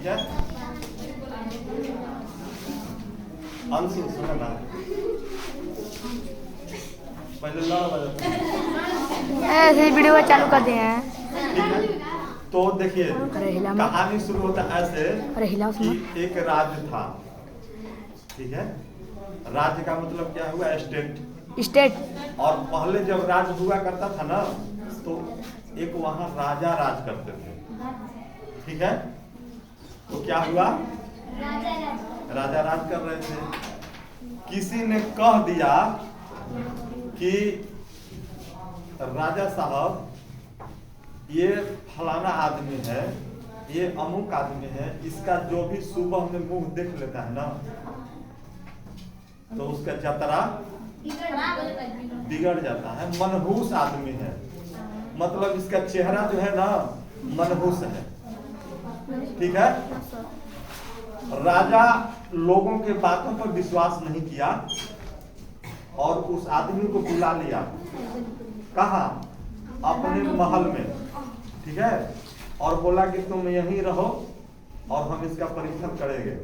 है। अंशु सुनो ना, पहले लड़ बजाते ऐसे वीडियो चालू कर दिए हैं। ठीक है। तो देखिए कहानी शुरू होता है ऐसे कि एक राज्य था, ठीक है। राज्य का मतलब क्या हुआ, स्टेट। और पहले जब राज्य हुआ करता था ना, तो एक वहां राजा राज करते थे, ठीक है। तो क्या हुआ, राजा राज कर रहे थे। किसी ने कह दिया कि राजा साहब ये फलाना आदमी है, ये अमुक आदमी है, इसका जो भी सुबह में मुंह देख लेता है ना, तो उसका जतरा बिगड़ जाता है, मनहूस आदमी है, मतलब इसका चेहरा जो है ना मनहूस है, ठीक है। राजा लोगों के बातों पर विश्वास नहीं किया और उस आदमी को बुला लिया, कहा अपने महल में, ठीक है, और बोला कि तुम यहीं रहो और हम इसका परीक्षण करेंगे,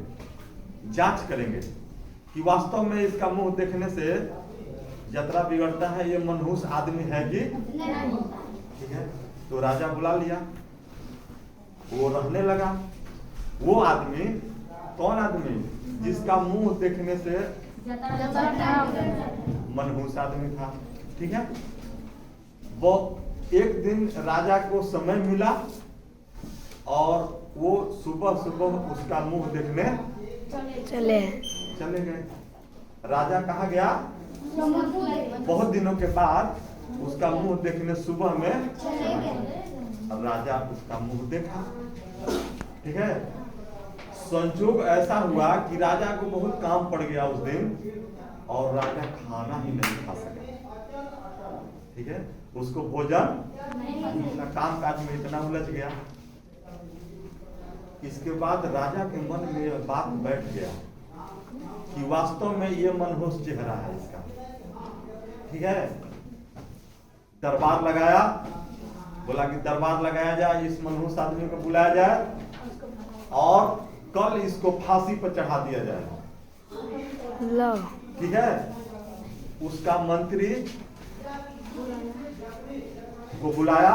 जांच करेंगे कि वास्तव में इसका मुंह देखने से जतरा बिगड़ता है, ये मनहूस आदमी है कि नहीं, ठीक है। तो राजा बुला लिया, वो रहने लगा। वो आदमी कौन आदमी, जिसका मुंह देखने से मनहूस आदमी था, ठीक है। वो एक दिन राजा को समय मिला और वो सुबह सुबह उसका मुंह देखने चले गए। राजा कहाँ गया, बहुत दिनों के बाद उसका मुंह देखने सुबह में अब राजा उसका मुंह देखा, ठीक है। संजोग ऐसा हुआ कि राजा को बहुत काम पड़ गया उस दिन और राजा खाना ही नहीं खा सका, ठीक है। उसको भोजन, काम काज में इतना उलझ गया। इसके बाद राजा के मन में यह बात बैठ गया कि वास्तव में ये मनहूस चेहरा है इसका, ठीक है। दरबार लगाया, बोला कि दरबार लगाया जाए, इस मनहूस आदमी को बुलाया जाए और कल इसको फांसी पर चढ़ा दिया जाए, ठीक है। उसका मंत्री को बुलाया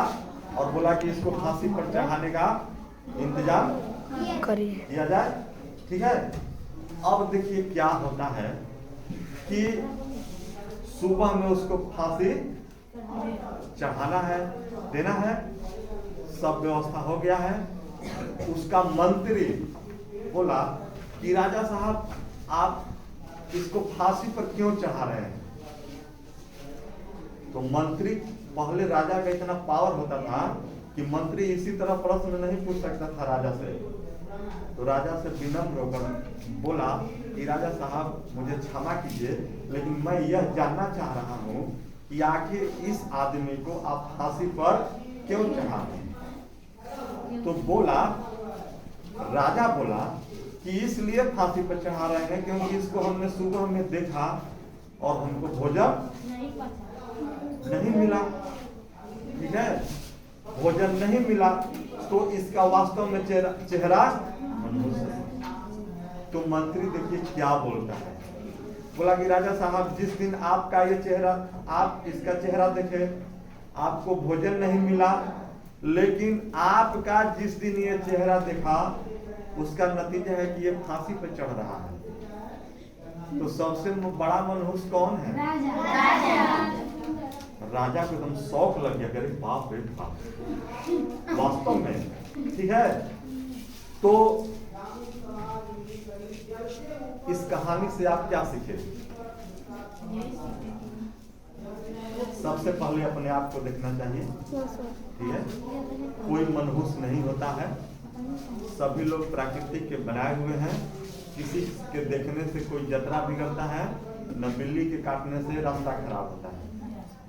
और बोला कि इसको फांसी पर चढ़ाने का इंतजाम किया जाए, ठीक है। अब देखिए क्या होता है कि सुबह में उसको फांसी चढ़ाना है, देना है, सब व्यवस्था हो गया है। उसका मंत्री बोला कि राजा साहब आप इसको फांसी पर क्यों चढ़ा रहे हैं। तो मंत्री, पहले राजा का इतना पावर होता था कि मंत्री इसी तरह प्रश्न नहीं पूछ सकता था राजा से। तो राजा से विनम्र होकर बोला कि राजा साहब मुझे क्षमा कीजिए, लेकिन मैं यह जानना चाह रहा हूं कि आखिर इस आदमी को आप फांसी पर क्यों चढ़ा रहे हैं। तो बोला, राजा बोला कि इसलिए फांसी पर चढ़ा रहे हैं क्योंकि इसको हमने सुबह में देखा और हमको भोजन नहीं मिला, ठीक है। भोजन नहीं मिला तो इसका वास्तव में चेहरा मनहूस है। तो मंत्री देखिए क्या बोलता है, बोला कि राजा साहब जिस दिन आपका ये चेहरा, आप इसका चेहरा देखे, आपको भोजन नहीं मिला, लेकिन आपका जिस दिन ये चेहरा देखा उसका नतीजा है कि ये फांसी पर चढ़ रहा है। तो सबसे बड़ा मनहूस कौन है, राजा को एकदम शौक लग गया, अरे बाप रे बाप, वास्तव में, ठीक है। तो इस कहानी से आप क्या सीखे। सबसे पहले अपने आप को देखना चाहिए, ठीक है। कोई मनहूस नहीं होता है, सभी लोग प्राकृतिक के बनाए हुए हैं। किसी के देखने से कोई जतरा बिगड़ता है, न बिल्ली के काटने से रास्ता खराब होता है,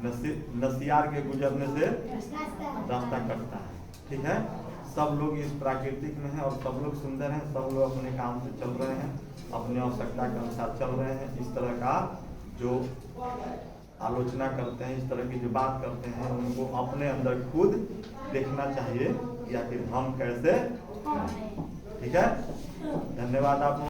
न सियार के गुजरने से रास्ता कटता है, ठीक है। सब लोग इस प्राकृतिक में हैं और सब लोग सुंदर हैं, सब लोग अपने काम से चल रहे हैं, अपने आवश्यकता के अनुसार चल रहे हैं। इस तरह का जो आलोचना करते हैं, इस तरह की जो बात करते हैं, उनको अपने अंदर खुद देखना चाहिए कि आखिर हम कैसे, ठीक है, धन्यवाद आप